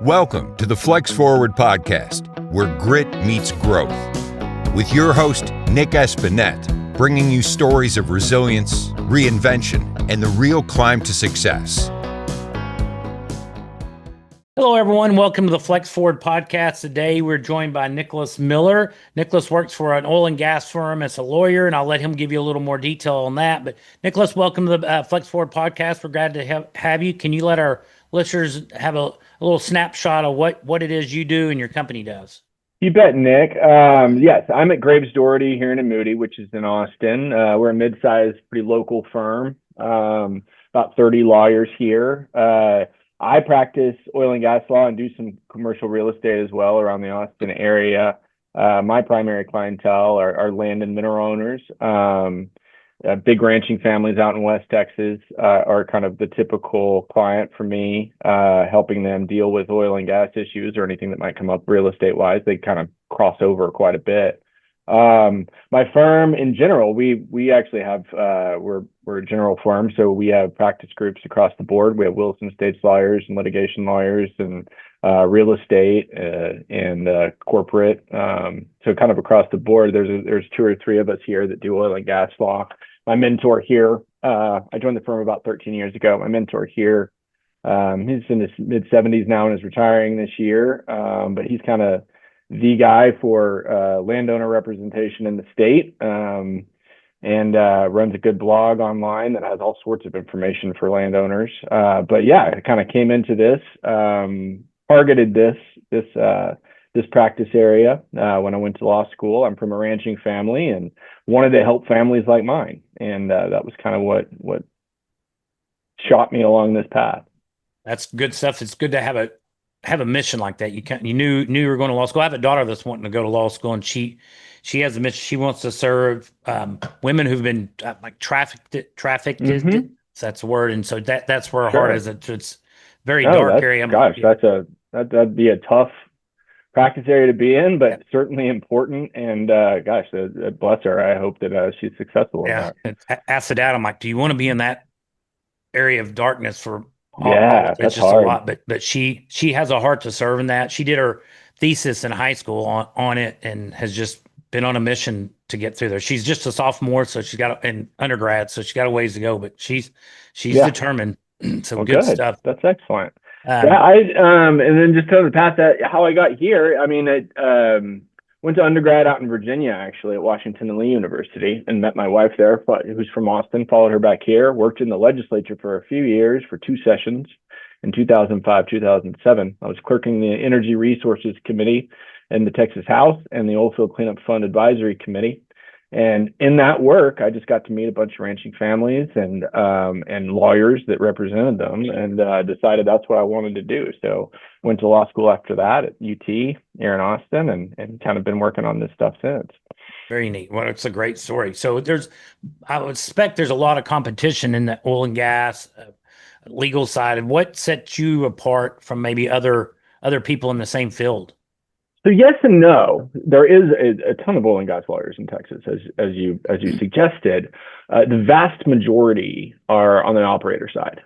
Welcome to the Flex Forward podcast, where grit meets growth. With your host, Nic Espanet, bringing you stories of resilience, reinvention, and the real climb to success. Hello, everyone. Welcome to the Flex Forward podcast. Today, we're joined by Nicholas Miller. Nicholas works for an oil and gas firm as a lawyer, and I'll let him give you a little more detail on that. But Nicholas, welcome to the Flex Forward podcast. We're glad to have you. Can you let our listeners have a little snapshot of what it is you do and your company does? You bet, Nick. Yes, I'm at Graves Doherty here in Moody, which is in Austin. We're a mid-sized, pretty local firm, about 30 lawyers here. I practice oil and gas law and do some commercial real estate as well around the Austin area. My primary clientele are land and mineral owners. Big ranching families out in West Texas are kind of the typical client for me, helping them deal with oil and gas issues or anything that might come up real estate wise. They kind of cross over quite a bit. My firm in general, we actually have we're a general firm, so we have practice groups across the board. We have Wilson States lawyers and litigation lawyers and real estate and corporate. So kind of across the board, there's two or three of us here that do oil and gas law. My mentor here, I joined the firm about 13 years ago. My mentor here, he's in his mid 70s now and is retiring this year, but he's kind of the guy for landowner representation in the state, and runs a good blog online that has all sorts of information for landowners. But yeah, I kind of came into this, targeted this practice area when I went to law school. I'm from a ranching family and wanted to help families like mine, and that was kind of what shot me along this path. That's good stuff. It's good to have a mission like that. You knew you were going to law school. I have a daughter that's wanting to go to law school, and she has a mission. She wants to serve women who've been like trafficked. Mm-hmm. That's the word. And so that's where her Sure. heart is. It's very dark area. Gosh, that'd be a tough practice area to be in, but certainly important. And gosh, bless her. I hope that she's successful in that. After that, I'm like, do you want to be in that area of darkness for? That's just hard. a lot, but she has a heart to serve in that. She did her thesis in high school on it and has just been on a mission to get through there. She's just a sophomore, so she's got in undergrad, so she's got a ways to go, but she's determined. So good stuff. That's excellent. And then just to pass that, how I got here. I mean, I went to undergrad out in Virginia, actually, at Washington and Lee University, and met my wife there, who's from Austin, followed her back here, worked in the legislature for a few years, for 2 sessions in 2005, 2007. I was clerking the Energy Resources Committee in the Texas House and the Oilfield Cleanup Fund Advisory Committee. And in that work, I just got to meet a bunch of ranching families and lawyers that represented them, and decided that's what I wanted to do. So went to law school after that at UT here in Austin, and kind of been working on this stuff since. Very neat. Well, it's a great story. So I would suspect there's a lot of competition in the oil and gas legal side. And what sets you apart from maybe other people in the same field? So yes and no. There is a ton of oil and gas lawyers in Texas, as you suggested. The vast majority are on the operator side,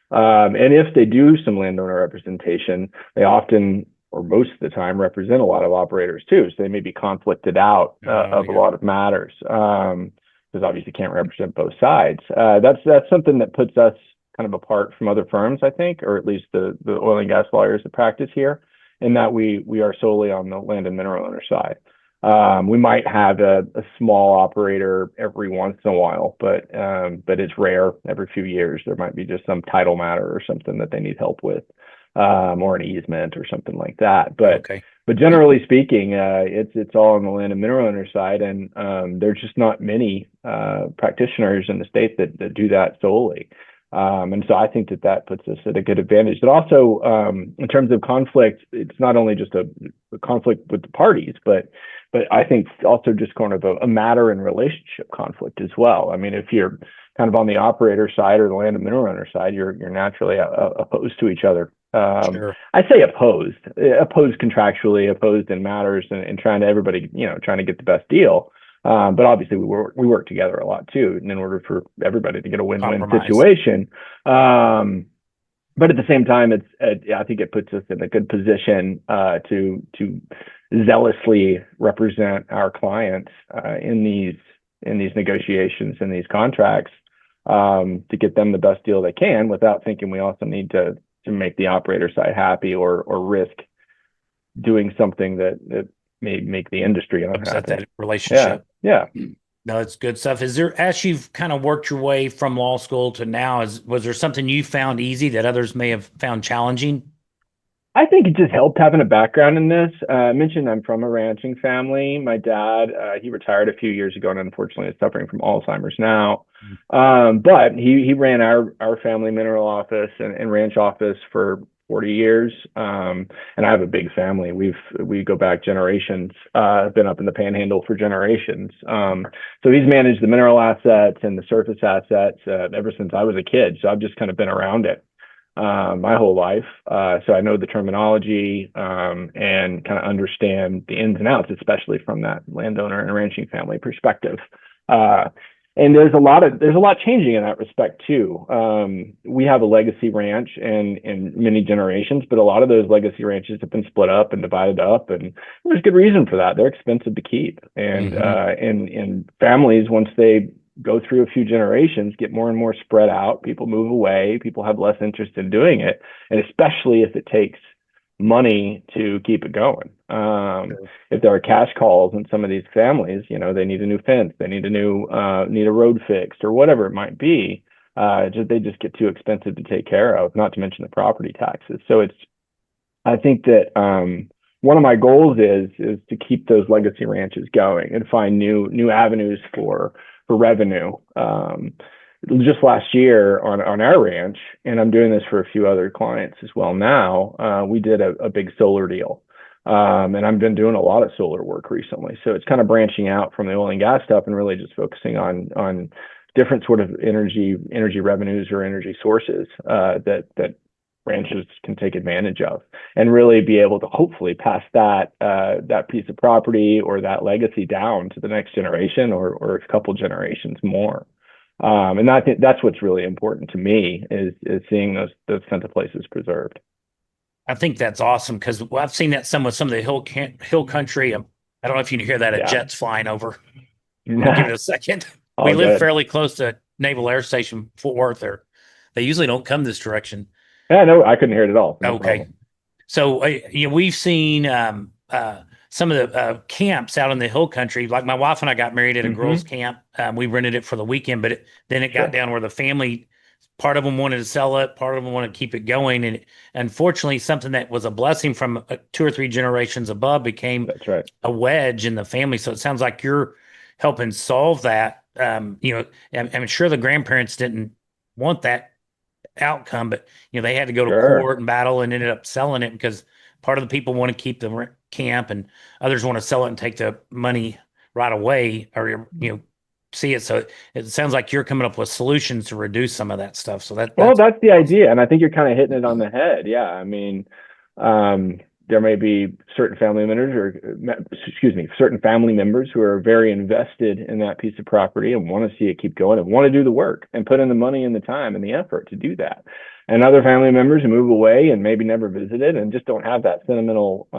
and if they do some landowner representation, they often, or most of the time, represent a lot of operators too. So they may be conflicted out of a lot of matters, because obviously can't represent both sides. That's something that puts us kind of apart from other firms, I think, or at least the oil and gas lawyers that practice here, in that we are solely on the land and mineral owner side. We might have a small operator every once in a while, but it's rare. Every few years, there might be just some title matter or something that they need help with, or an easement or something like that. But generally speaking, it's all on the land and mineral owner side, and there's just not many practitioners in the state that do that solely. And so I think that puts us at a good advantage. But also, in terms of conflict, it's not only just a conflict with the parties, but I think also just kind of a matter in relationship conflict as well. I mean, if you're kind of on the operator side or the land and mineral owner side, you're naturally opposed to each other. Sure. I say opposed contractually, opposed in matters, and trying to get the best deal. But obviously we work together a lot too, in order for everybody to get a win-win situation. but at the same time, I think it puts us in a good position to zealously represent our clients in these negotiations and these contracts, to get them the best deal they can, without thinking we also need to make the operator side happy or risk doing something that may make the industry unhappy. Upset that relationship. Yeah. No, it's good stuff. Is there, as you've kind of worked your way from law school to now, was there something you found easy that others may have found challenging? I think it just helped having a background in this. I mentioned I'm from a ranching family. My dad, he retired a few years ago and unfortunately is suffering from Alzheimer's now. But he ran our family mineral office and ranch office for 40 years. And I have a big family. We go back generations. I've been up in the Panhandle for generations. So he's managed the mineral assets and the surface assets ever since I was a kid. So I've just kind of been around it my whole life. So I know the terminology and kind of understand the ins and outs, especially from that landowner and ranching family perspective. And there's a lot changing in that respect too. We have a legacy ranch in many generations, but a lot of those legacy ranches have been split up and divided up, and there's good reason for that. They're expensive to keep, and and families, once they go through a few generations, get more and more spread out. People move away. People have less interest in doing it, and especially if it takes money to keep it going. If there are cash calls in some of these families, they need a new fence, they need a road fixed, or whatever it might be. They just get too expensive to take care of, not to mention the property taxes. So I think that one of my goals is to keep those legacy ranches going and find new avenues for revenue. Just last year on our ranch, and I'm doing this for a few other clients as well now, we did a big solar deal. And I've been doing a lot of solar work recently. So it's kind of branching out from the oil and gas stuff and really just focusing on different sort of energy revenues or energy sources that ranches can take advantage of, and really be able to hopefully pass that piece of property or that legacy down to the next generation or a couple generations more. And I think that's what's really important to me is seeing those kinds of places preserved. I think that's awesome because I've seen that with some of the hill country. I don't know if you can hear that at jets flying over. I'll give it a second. We live fairly close to Naval Air Station, Fort Worth. They usually don't come this direction. Yeah, no, I couldn't hear it at all. No okay. Problem. So, we've seen some of the camps out in the hill country. Like my wife and I got married at a girls' camp. We rented it for the weekend, but then it got down where the family, part of them wanted to sell it, part of them wanted to keep it going. And unfortunately, something that was a blessing from 2 or 3 generations above became a wedge in the family. So it sounds like you're helping solve that. I'm sure the grandparents didn't want that outcome, but they had to go to court and battle and ended up selling it because part of the people want to keep the camp and others want to sell it and take the money right away or see it. So it sounds like you're coming up with solutions to reduce some of that stuff. So that's the idea, and I think you're kind of hitting it on the head. Yeah, I mean, there may be certain family members who are very invested in that piece of property and want to see it keep going and want to do the work and put in the money and the time and the effort to do that. And other family members who move away and maybe never visited and just don't have that sentimental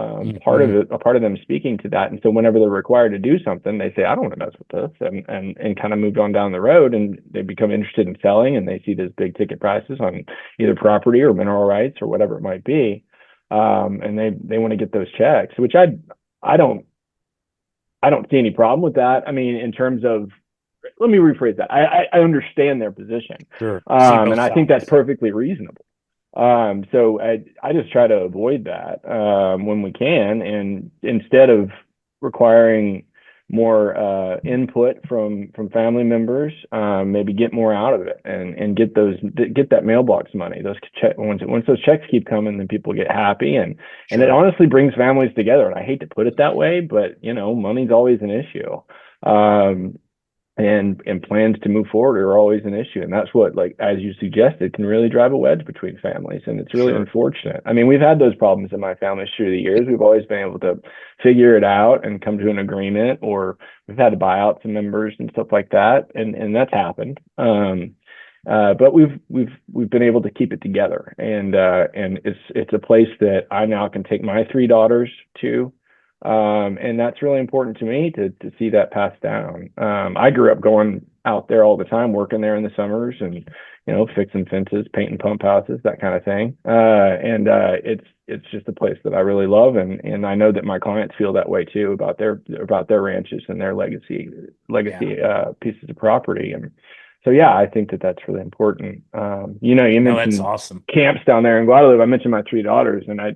part of it, a part of them speaking to that. And so whenever they're required to do something, they say, I don't want to mess with this, and kind of moved on down the road, and they become interested in selling, and they see those big ticket prices on either property or mineral rights or whatever it might be. And they want to get those checks, which I don't see any problem with that. I mean, in terms of, let me rephrase that. I understand their position. Sure. And I think that's perfectly reasonable. So I just try to avoid that when we can, and instead of requiring more input from family members, maybe get more out of it and get that mailbox money. Those once those checks keep coming, then people get happy, and it honestly brings families together. And I hate to put it that way, but money's always an issue. And plans to move forward are always an issue. And that's what, like, as you suggested, can really drive a wedge between families. And it's really unfortunate. I mean, we've had those problems in my family through the years. We've always been able to figure it out and come to an agreement, or we've had to buy out some members and stuff like that. And that's happened. But we've been able to keep it together, and it's a place that I now can take my three daughters to, and that's really important to me to see that passed down. I grew up going out there all the time, working there in the summers, and fixing fences, painting pump houses, that kind of thing. It's just a place that I really love, and I know that my clients feel that way too about their ranches and their legacy pieces of property. And so, yeah, I think that that's really important. You mentioned that's awesome. Camps down there in Guadalupe. I mentioned my three daughters, and I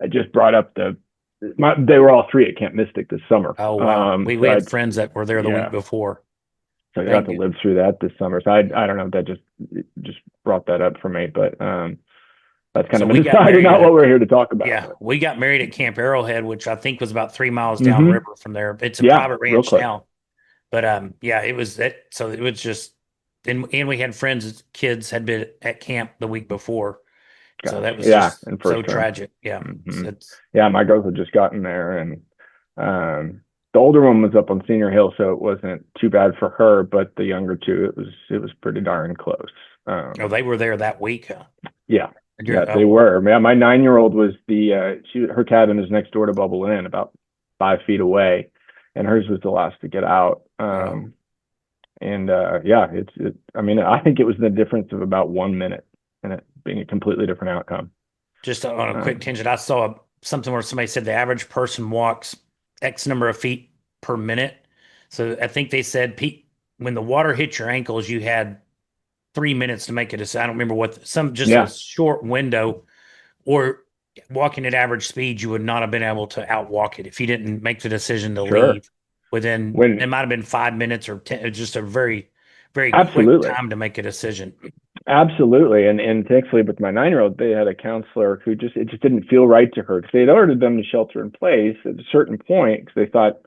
just brought up they were all three at Camp Mystic this summer. Oh, wow. We had friends that were there the week before. So I got to live through that this summer. So I don't know, that just brought that up for me, but that's kind of an aside, not what we're here to talk about. Yeah, we got married at Camp Arrowhead, which I think was about 3 miles downriver from there. It's a private ranch now, but it was that. So it was just, and we had friends' kids had been at camp the week before, so that was just so tragic. Yeah, my girls had just gotten there, and the older one was up on Senior Hill, so it wasn't too bad for her. But the younger two, it was pretty darn close. They were there that week, huh? Yeah, they were. Yeah, my 9-year-old was her cabin is next door to Bubble Inn, about 5 feet away, and hers was the last to get out. I think it was the difference of about 1 minute, and it being a completely different outcome. Just on a quick tangent, I saw something where somebody said the average person walks X number of feet per minute. So I think they said, Pete, when the water hit your ankles, you had 3 minutes to make a decision. I don't remember a short window, or walking at average speed, you would not have been able to outwalk it if you didn't make the decision to leave within, it might've been 5 minutes or 10, just a very, very quick time to make a decision. Absolutely. And thankfully with my 9-year-old, they had a counselor who it just didn't feel right to her, because they had ordered them to shelter in place at a certain point, because they thought,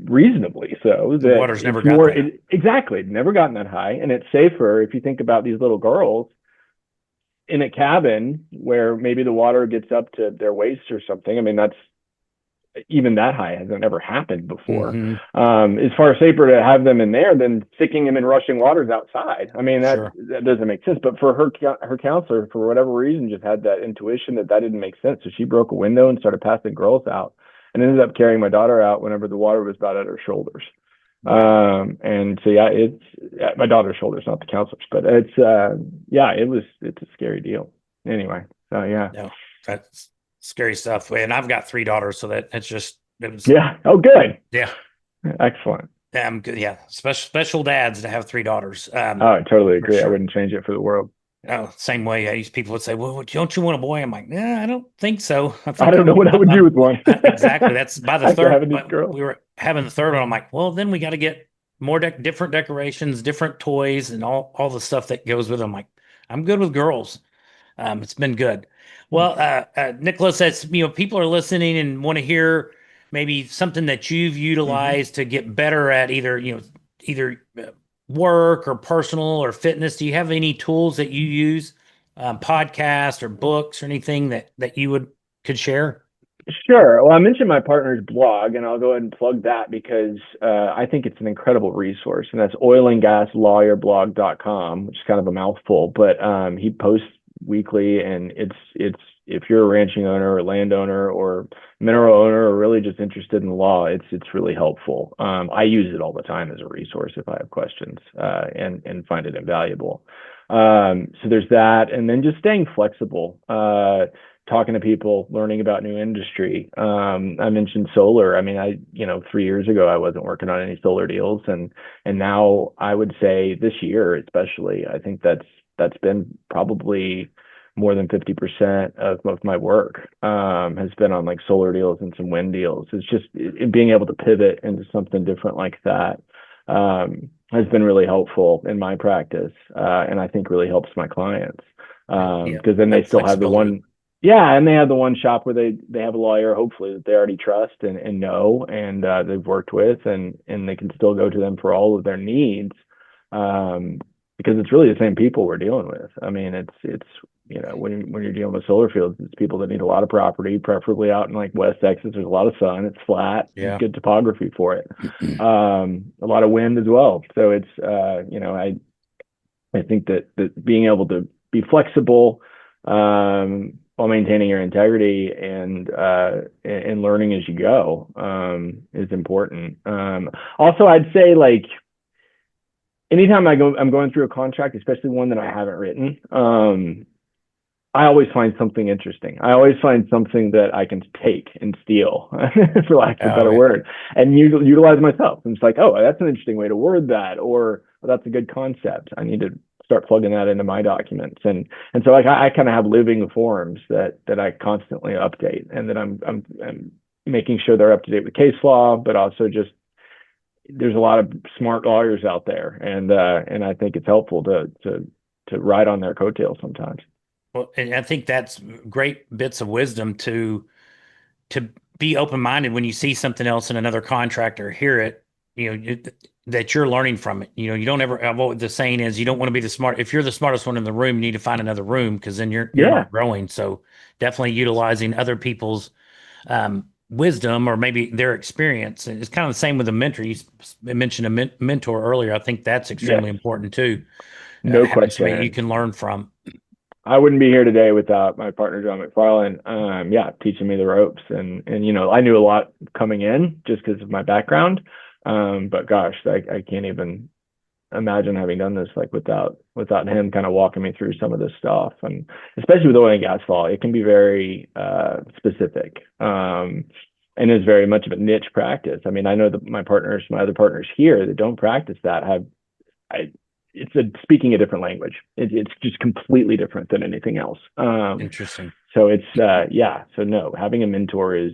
reasonably so, that the water's never gotten exactly, never gotten that high. And it's safer if you think about these little girls in a cabin where maybe the water gets up to their waist or something. I mean, that's, even that high hasn't ever happened before. It's far safer to have them in there than sticking them in rushing waters outside. I mean, that doesn't make sense. But for her counselor, for whatever reason, just had that intuition that didn't make sense. So she broke a window and started passing girls out, and ended up carrying my daughter out whenever the water was about at her shoulders. And so, it's at my daughter's shoulders, not the counselor's, but it's a scary deal. Anyway, so no, that's scary stuff. And I've got 3 daughters, so it was Oh, good. Yeah, excellent. I'm good. Yeah, special dads to have 3 daughters. I totally agree. Sure. I wouldn't change it for the world. Oh, same way. These people would say, "Well, don't you want a boy?" I'm like, "Nah, I don't think so. I don't know what I would do with one." Exactly. That's by the third. We were having the third one. I'm like, well, then we got to get more different decorations, different toys, and all the stuff that goes with them. I'm like, I'm good with girls. It's been good. Well, Nicholas, as people are listening and want to hear maybe something that you've utilized to get better at either work or personal or fitness. Do you have any tools that you use, podcasts or books or anything that you could share? Sure. Well, I mentioned my partner's blog, and I'll go ahead and plug that because I think it's an incredible resource, and that's oilandgaslawyerblog.com, which is kind of a mouthful, but he posts weekly, and it's if you're a ranching owner or landowner or mineral owner or really just interested in the law, it's really helpful. I use it all the time as a resource if I have questions, and find it invaluable. So there's that, and then just staying flexible, talking to people, learning about new industry. I mentioned solar. I mean, 3 years ago, I wasn't working on any solar deals, and now I would say this year, especially, I think that's been probably more than 50% of my work has been on like solar deals and some wind deals. It's just being able to pivot into something different like that has been really helpful in my practice, and I think really helps my clients because then they still have the one. Yeah, and they have the one shop where they have a lawyer, hopefully, that they already trust and know, and they've worked with, and they can still go to them for all of their needs, because it's really the same people we're dealing with. I mean, it's when you're dealing with solar fields, it's people that need a lot of property, preferably out in like West Texas. There's a lot of sun, it's flat, it's good topography for it, a lot of wind as well. So it's I think that being able to be flexible, while maintaining your integrity and learning as you go, is important. Also, I'd say, like, anytime I'm going through a contract, especially one that I haven't written, I always find something interesting. I always find something that I can take and steal, for lack of a better word, and utilize myself. And it's like, oh, that's an interesting way to word that, or oh, that's a good concept. I need to start plugging that into my documents. And so, like, I kind of have living forms that I constantly update, and that I'm making sure they're up to date with case law, but also just, there's a lot of smart lawyers out there, and I think it's helpful to ride on their coattails sometimes. Well, and I think that's great bits of wisdom to be open-minded when you see something else in another contractor, hear it, that you're learning from it. You don't ever, what the saying is, you don't want to be if you're the smartest one in the room, you need to find another room, because then you're not growing. So definitely utilizing other people's wisdom, or maybe their experience. And it's kind of the same with a mentor. You mentioned a mentor earlier. I think that's extremely important too. No having question. somebody you can learn from. I wouldn't be here today without my partner, John McFarland, teaching me the ropes. And I knew a lot coming in just because of my background. But gosh, I can't even imagine having done this, like, without him kind of walking me through some of this stuff. And especially with oil and gas law, it can be very specific, and is very much of a niche practice. I mean, I know that my other partners here that don't practice that speaking a different language. It's just completely different than anything else. Interesting. So it's So no, having a mentor is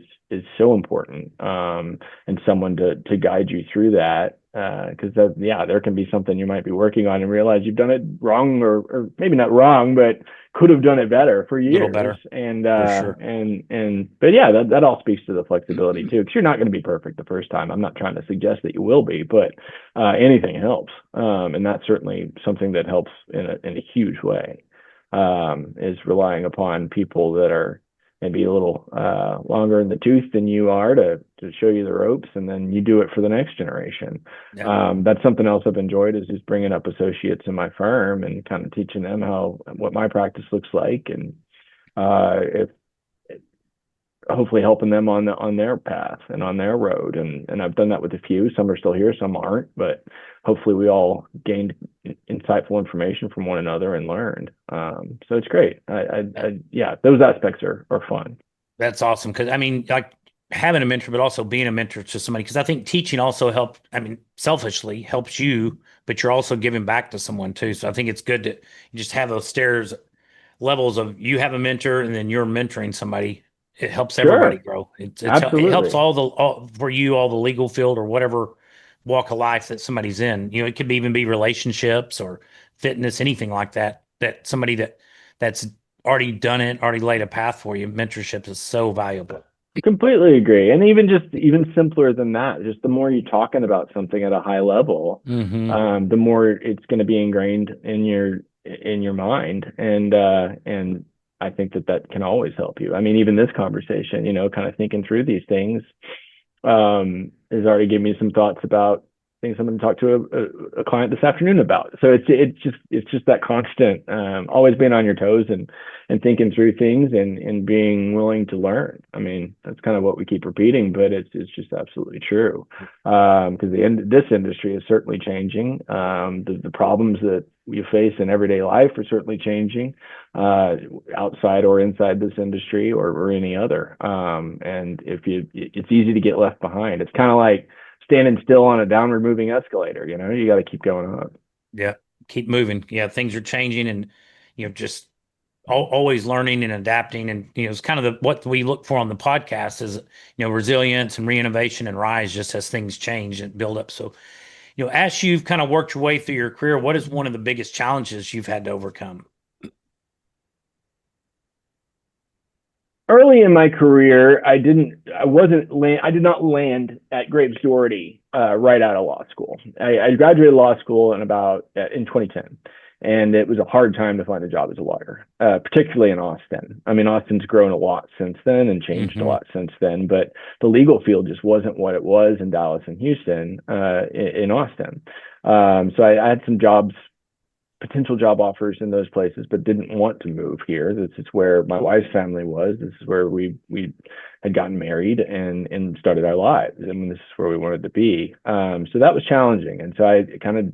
so important, and someone to guide you through that, because there can be something you might be working on and realize you've done it wrong, or maybe not wrong, but could have done it better for years. A little better. And sure. But yeah, that all speaks to the flexibility too, because you're not going to be perfect the first time. I'm not trying to suggest that you will be, but anything helps, and that's certainly something that helps in a huge way, is relying upon people that are maybe a little longer in the tooth than you are to show you the ropes, and then you do it for the next generation. Yeah. That's something else I've enjoyed, is just bringing up associates in my firm and kind of teaching them what my practice looks like, and if hopefully helping them on their path and on their road. And I've done that with a few. Some are still here, some aren't, but hopefully we all gained insightful information from one another and learned. So it's great. Those aspects are fun. That's awesome. Because, I mean, like, having a mentor, but also being a mentor to somebody, because I think teaching also selfishly helps you, but you're also giving back to someone too. So I think it's good to you just have those levels of, you have a mentor and then you're mentoring somebody. It helps everybody grow. It helps all the legal field or whatever walk of life that somebody's in. It could even be relationships or fitness, anything like that. That somebody that's already done it, already laid a path for you. Mentorship is so valuable. Completely agree. And even simpler than that, just the more you're talking about something at a high level, the more it's going to be ingrained in your mind. And I think that can always help you. I mean, even this conversation, kind of thinking through these things, has already given me some thoughts about things I'm going to talk to a client this afternoon about. So it's just that constant, always being on your toes and thinking through things and being willing to learn. I mean, that's kind of what we keep repeating, but it's just absolutely true. Because this industry is certainly changing. The problems that you face in everyday life are certainly changing, outside or inside this industry or any other. And it's easy to get left behind. It's kind of like standing still on a downward moving escalator. You got to keep going up. Yeah, keep moving. Yeah, things are changing, and just always learning and adapting. And it's kind of what we look for on the podcast is resilience and reinnovation and rise, just as things change and build up. So as you've kind of worked your way through your career, what is one of the biggest challenges you've had to overcome? Early in my career, I did not land at Graves Doherty right out of law school. I graduated law school in 2010, and it was a hard time to find a job as a lawyer, particularly in Austin. I mean, Austin's grown a lot since then and changed a lot since then, but the legal field just wasn't what it was in Dallas and Houston, in Austin. So I had some jobs potential job offers in those places, but didn't want to move here. This is where my wife's family was. This is where we had gotten married and started our lives. I mean, this is where we wanted to be. So that was challenging. And so I kind of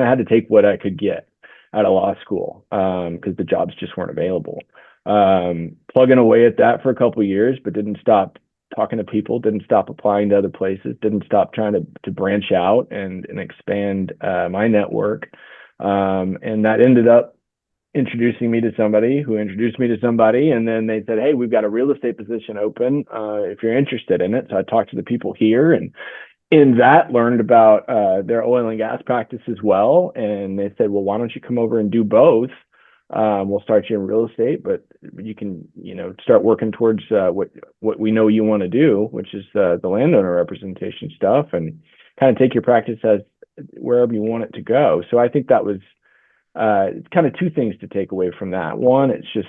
had to take what I could get out of law school because the jobs just weren't available. Plugging away at that for a couple of years, but didn't stop talking to people, didn't stop applying to other places, didn't stop trying to branch out and expand my network. And that ended up introducing me to somebody who introduced me to somebody. And then they said, hey, we've got a real estate position open if you're interested in it. So I talked to the people here, and in that learned about their oil and gas practice as well. And they said, well, why don't you come over and do both? We'll start you in real estate, but you can, start working towards what we know you want to do, which is the landowner representation stuff, and kind of take your practice as wherever you want it to go. So I think that was kind of two things to take away from that. One, it's just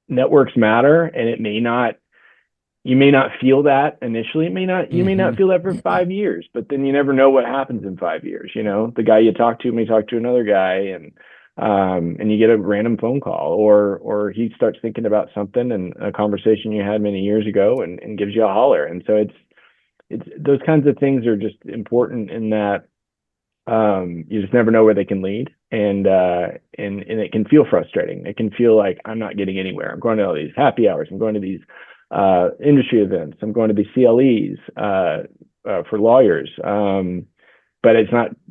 networks matter, and you may not feel that initially. You may not feel that for 5 years, but then you never know what happens in 5 years. The guy you talk to may talk to another guy, and you get a random phone call, or he starts thinking about something and a conversation you had many years ago and gives you a holler. And so it's those kinds of things are just important in that you just never know where they can lead, and it can feel frustrating. It can feel like I'm not getting anywhere. I'm going to all these happy hours. I'm going to these industry events. I'm going to these CLEs for lawyers. But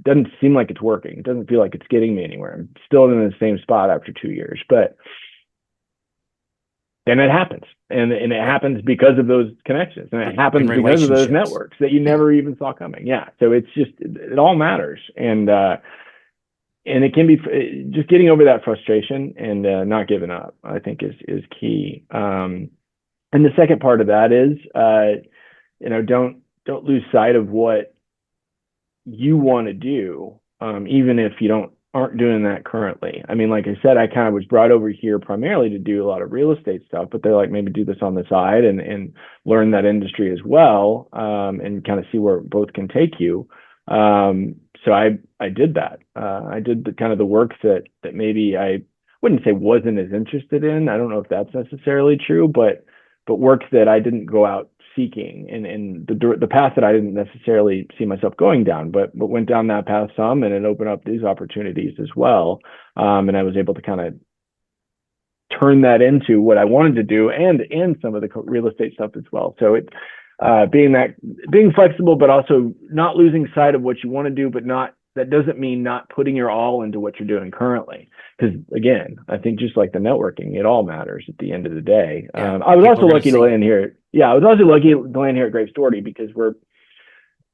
doesn't seem like it's working. It doesn't feel like it's getting me anywhere. I'm still in the same spot after 2 years, but then it happens. And it happens because of those connections, and it happens because of those networks that you never even saw coming. Yeah. So it's just, it all matters. And it can be just getting over that frustration and not giving up, I think is key. And the second part of that is, don't lose sight of what you want to do, even if you aren't doing that currently. I mean, like I said, I kind of was brought over here primarily to do a lot of real estate stuff, but they're like, maybe do this on the side and learn that industry as well, and kind of see where both can take you. So I did that. I did the kind of the work that maybe I wouldn't say wasn't as interested in. I don't know if that's necessarily true, but work that I didn't go out seeking, and the path that I didn't necessarily see myself going down, but went down that path some, and it opened up these opportunities as well. And I was able to kind of turn that into what I wanted to do, and some of the real estate stuff as well. So it being flexible, but also not losing sight of what you want to do, but that doesn't mean not putting your all into what you're doing currently. Because again, I think just like the networking, it all matters at the end of the day. Yeah, I was also lucky to land here. Yeah, I was also lucky to land here at Graves Doherty because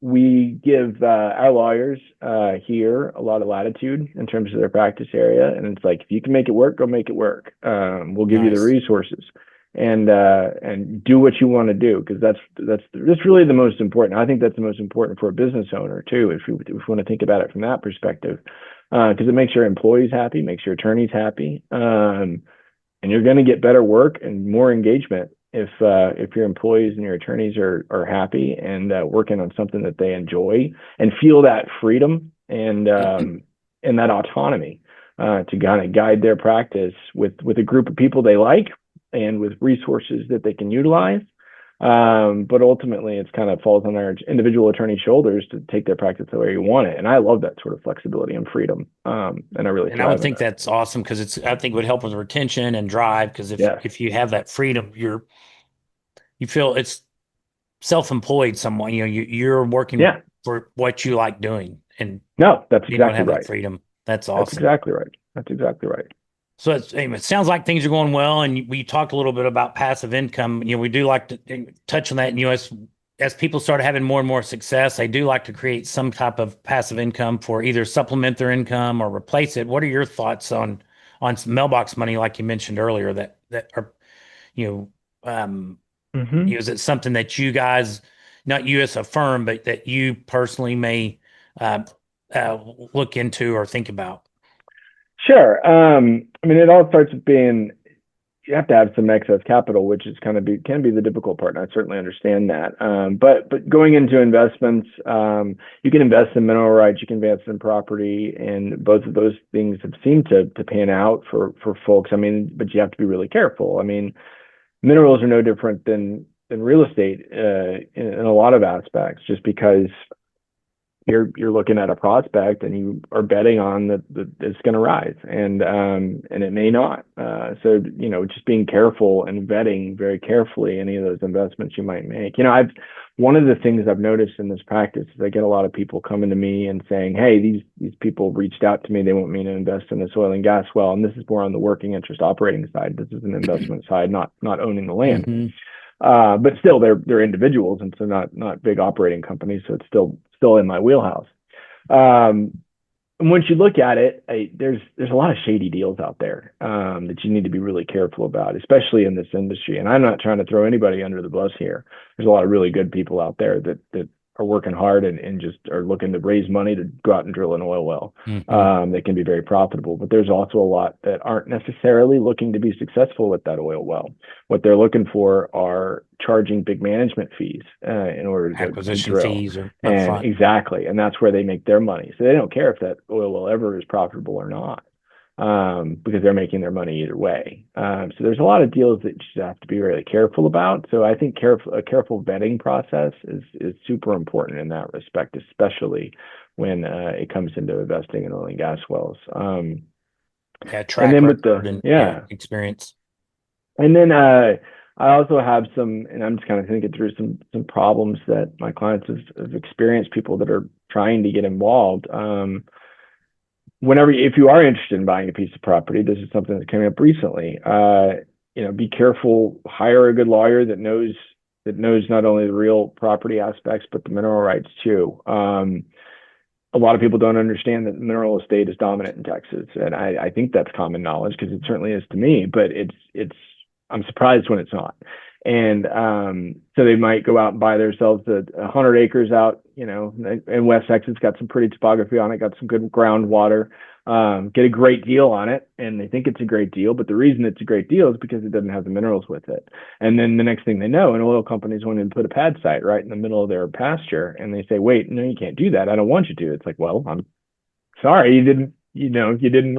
we give our lawyers here a lot of latitude in terms of their practice area, and it's like, if you can make it work, go make it work. We'll give you the resources and do what you want to do, because that's really the most important. I think that's the most important for a business owner too, if you want to think about it from that perspective, because it makes your employees happy, makes your attorneys happy, and you're going to get better work and more engagement if your employees and your attorneys are happy and working on something that they enjoy and feel that freedom and that autonomy to kind of guide their practice with a group of people they like and with resources that they can utilize. But ultimately, it's kind of falls on our individual attorney shoulders to take their practice the way you want it. And I love that sort of flexibility and freedom. And I would think that's awesome, because I think it would help with retention and drive. Because if you have that freedom, you feel it's self-employed someone, you're working for what you like doing. And no, that's exactly right. That freedom. That's awesome. That's exactly right. So it sounds like things are going well, and we talked a little bit about passive income. We do like to touch on that. And as people start having more and more success, they do like to create some type of passive income for either supplement their income or replace it. What are your thoughts on some mailbox money, like you mentioned earlier, that are is it something that you guys, not you as a firm, but that you personally may look into or think about? Sure. I mean, it all starts with being you have to have some excess capital, which is can be the difficult part. And I certainly understand that. But going into investments, you can invest in mineral rights, you can invest in property, and both of those things have seemed to pan out for folks. I mean, but you have to be really careful. I mean, minerals are no different than real estate in a lot of aspects, just because you're looking at a prospect and you are betting on that it's going to rise, and it may not. So just being careful and vetting very carefully any of those investments you might make. One of the things I've noticed in this practice is I get a lot of people coming to me and saying, "Hey, these people reached out to me. They want me to invest in this oil and gas well," and this is more on the working interest operating side. This is an investment side, not owning the land. Mm-hmm. But still, they're individuals, and so not big operating companies. So it's still in my wheelhouse. And once you look at it, there's a lot of shady deals out there that you need to be really careful about, especially in this industry. And I'm not trying to throw anybody under the bus here. There's a lot of really good people out there that are working hard and just are looking to raise money to go out and drill an oil well. Mm-hmm. That can be very profitable. But there's also a lot that aren't necessarily looking to be successful with that oil well. What they're looking for are charging big management fees in order to acquisition drill. fees or and exactly, and that's where they make their money. So they don't care if that oil well ever is profitable or not, because they're making their money either way. So there's a lot of deals that you have to be really careful about. So I think a careful vetting process is super important in that respect, especially when it comes into investing in oil and gas wells. Track and then record and experience. And then I also have some, and I'm just kind of thinking through some problems that my clients have experienced, people that are trying to get involved. If you are interested in buying a piece of property, this is something that came up recently. Be careful, hire a good lawyer that knows not only the real property aspects, but the mineral rights too. A lot of people don't understand that the mineral estate is dominant in Texas. And I think that's common knowledge, because it certainly is to me, but I'm surprised when it's not. And so they might go out and buy themselves 100 acres out, in West Texas, got some pretty topography on it, got some good groundwater, get a great deal on it. And they think it's a great deal, but the reason it's a great deal is because it doesn't have the minerals with it. And then the next thing they know, an oil company's wanting to put a pad site right in the middle of their pasture. And they say, "Wait, no, you can't do that. I don't want you to." It's like, well, I'm sorry, you didn't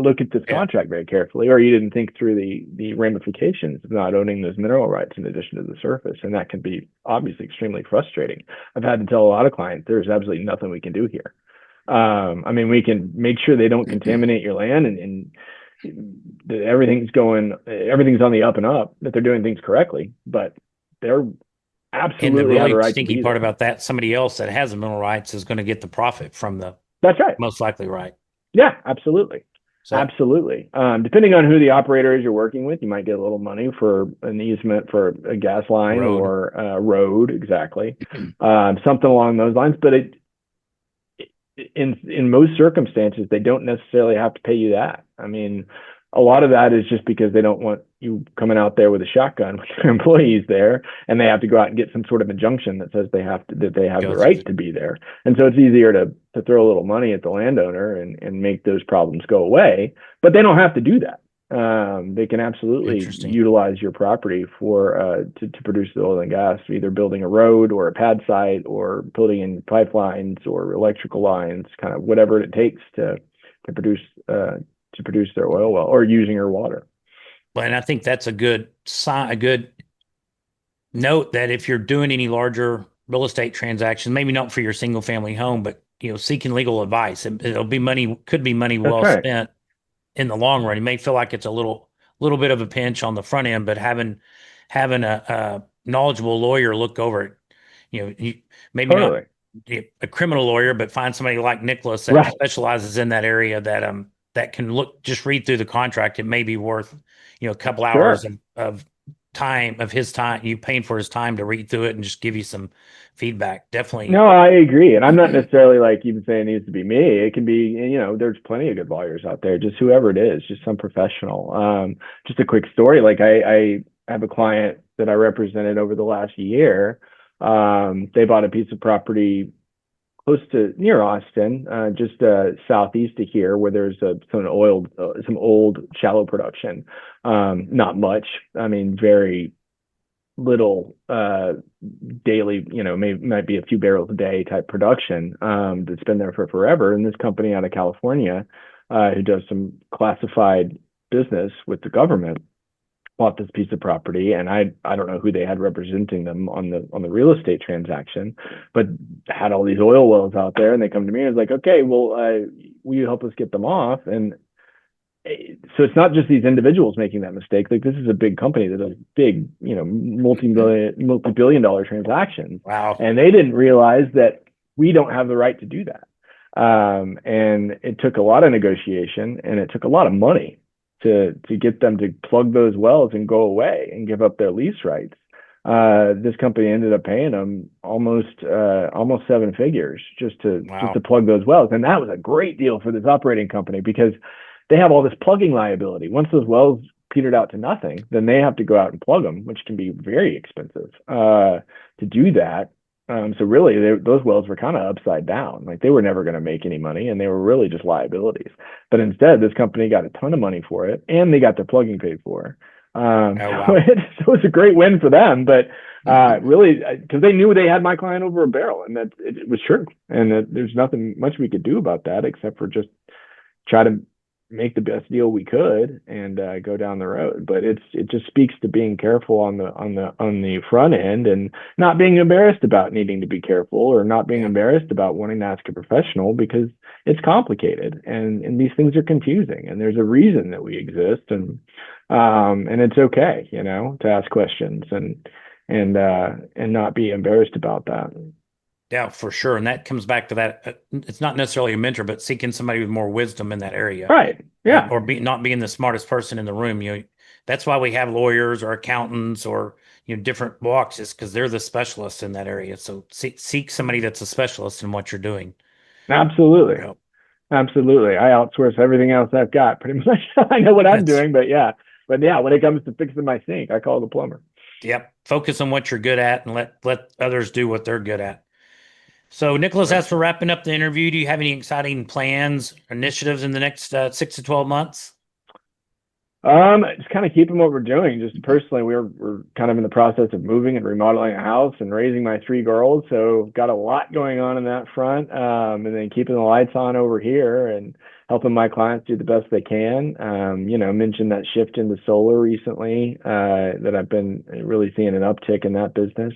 look at this contract very carefully, or you didn't think through the ramifications of not owning those mineral rights in addition to the surface. And that can be obviously extremely frustrating. I've had to tell a lot of clients, there's absolutely nothing we can do here. We can make sure they don't contaminate your land, and everything's on the up and up, that they're doing things correctly, but they're absolutely and the really have a right stinky to part about that, somebody else that has the mineral rights is going to get the profit from that's right. Most likely, right? Yeah, absolutely. So, absolutely. Depending on who the operator is you're working with, you might get a little money for an easement for a gas line or a road. Exactly. Something along those lines. But in most circumstances, they don't necessarily have to pay you that. I mean, a lot of that is just because they don't want you coming out there with a shotgun with your employees there, and they have to go out and get some sort of injunction that says they have the right to be there. And so it's easier to throw a little money at the landowner and make those problems go away, but they don't have to do that. They can absolutely utilize your property for to produce the oil and gas, either building a road or a pad site or putting in pipelines or electrical lines, kind of whatever it takes to produce their oil well, or using your water. Well, and I think that's a good sign, a good note, that if you're doing any larger real estate transactions, maybe not for your single family home, but seeking legal advice, it'll be money, could be money well spent in the long run. You may feel like it's a little bit of a pinch on the front end, but having a knowledgeable lawyer look over it, maybe not a criminal lawyer, but find somebody like Nicholas that specializes in that area, that can read through the contract. It may be worth, a couple hours of his time, you paying for his time to read through it and just give you some feedback. Definitely. No, I agree. And I'm not necessarily even saying it needs to be me. It can be, there's plenty of good lawyers out there, just whoever it is, just some professional. Just a quick story. I have a client that I represented over the last year. They bought a piece of property close to near Austin, just southeast of here, where there's some old shallow production. Not much. I mean, very little daily, might be a few barrels a day type production that's been there for forever. And this company out of California, who does some classified business with the government, bought this piece of property, and I don't know who they had representing them on the real estate transaction, but had all these oil wells out there, and they come to me and was like, okay, well, will you help us get them off? And so it's not just these individuals making that mistake. Like, this is a big company that does big, multi-billion dollar transactions. Wow. And they didn't realize that we don't have the right to do that. And it took a lot of negotiation, and it took a lot of money to get them to plug those wells and go away and give up their lease rights. This company ended up paying them almost 7 figures just to plug those wells. And that was a great deal for this operating company, because they have all this plugging liability. Once those wells petered out to nothing, then they have to go out and plug them, which can be very expensive to do that. So really, those wells were kind of upside down. Like, they were never going to make any money, and they were really just liabilities. But instead, this company got a ton of money for it, and they got their plugging paid for. Wow. So it was a great win for them. But really, because they knew they had my client over a barrel, and that it was true. And that there's nothing much we could do about that except for just try to make the best deal we could and go down the road. But it just speaks to being careful on the front end, and not being embarrassed about needing to be careful, or not being embarrassed about wanting to ask a professional, because it's complicated and these things are confusing, and there's a reason that we exist, and it's okay, to ask questions and not be embarrassed about that. Yeah, for sure. And that comes back to that. It's not necessarily a mentor, but seeking somebody with more wisdom in that area. Right. Yeah. Or not being the smartest person in the room. That's why we have lawyers or accountants or, different walks, is because they're the specialists in that area. So seek somebody that's a specialist in what you're doing. Absolutely. Absolutely. I outsource everything else I've got pretty much. I know what I'm doing, but yeah, when it comes to fixing my sink, I call the plumber. Yep. Focus on what you're good at and let others do what they're good at. So, Nicholas, as for wrapping up the interview, do you have any exciting plans, initiatives in the next 6 to 12 months? Just kind of keeping what we're doing. Just personally, we're kind of in the process of moving and remodeling a house and raising my 3 girls. So got a lot going on in that front. And then keeping the lights on over here and helping my clients do the best they can. Mentioned that shift into solar recently, that I've been really seeing an uptick in that business.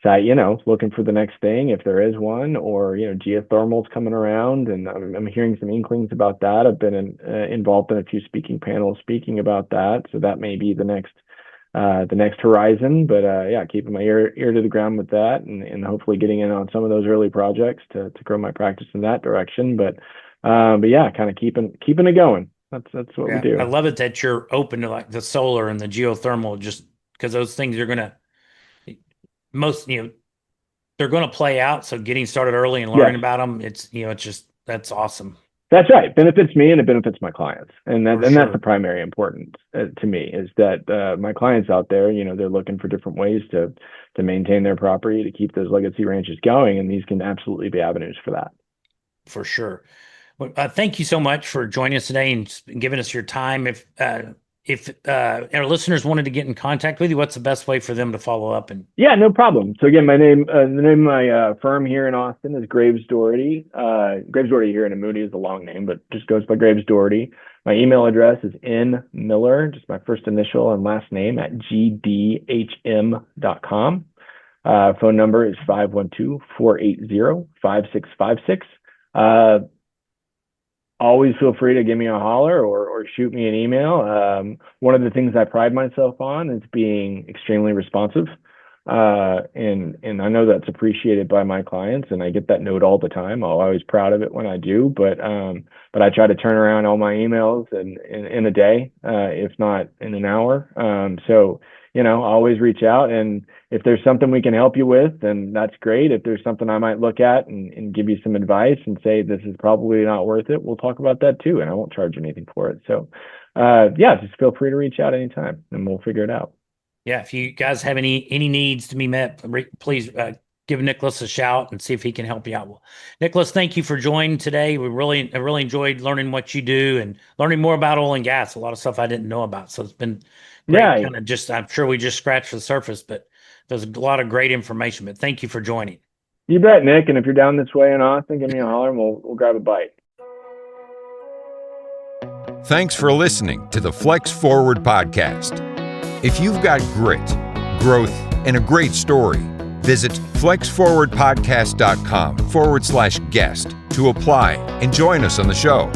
So, looking for the next thing, if there is one, or, geothermal's coming around, and I'm hearing some inklings about that. I've been involved in a few speaking panels speaking about that. So that may be the next horizon, but keeping my ear to the ground with that, and hopefully getting in on some of those early projects to grow my practice in that direction. But kind of keeping it going. That's what we do. I love it that you're open to like the solar and the geothermal, just because those things are going to, they're going to play out. So getting started early and learning about them, it's just, that's awesome. That's right. It benefits me and it benefits my clients. That's the primary importance to me, is that my clients out there, they're looking for different ways to maintain their property, to keep those legacy ranches going. And these can absolutely be avenues for that. For sure. Well, thank you so much for joining us today and giving us your time. If our listeners wanted to get in contact with you, what's the best way for them to follow up? And yeah, no problem. So again, the name of my firm here in Austin is Graves Doherty. Graves Doherty here in Moody is a long name, but just goes by Graves Doherty. My email address is nmiller, just my first initial and last name, at gdhm.com. Phone number is 512-480-5656. Always feel free to give me a holler or shoot me an email. One of the things I pride myself on is being extremely responsive. And I know that's appreciated by my clients, and I get that note all the time. I'm always proud of it when I do, but I try to turn around all my emails in a day, if not in an hour. So, always reach out, and if there's something we can help you with, then that's great. If there's something I might look at and give you some advice and say, this is probably not worth it, we'll talk about that too. And I won't charge anything for it. So, just feel free to reach out anytime and we'll figure it out. Yeah, if you guys have any needs to be met, please give Nicholas a shout and see if he can help you out. Well, Nicholas, thank you for joining today. I really enjoyed learning what you do and learning more about oil and gas. A lot of stuff I didn't know about. So it's been great. Yeah. Kind of just, I'm sure we just scratched the surface, but there's a lot of great information. But thank you for joining. You bet, Nick. And if you're down this way in Austin, give me a holler and we'll grab a bite. Thanks for listening to the Flex Forward podcast. If you've got grit, growth, and a great story, visit flexforwardpodcast.com/guest to apply and join us on the show.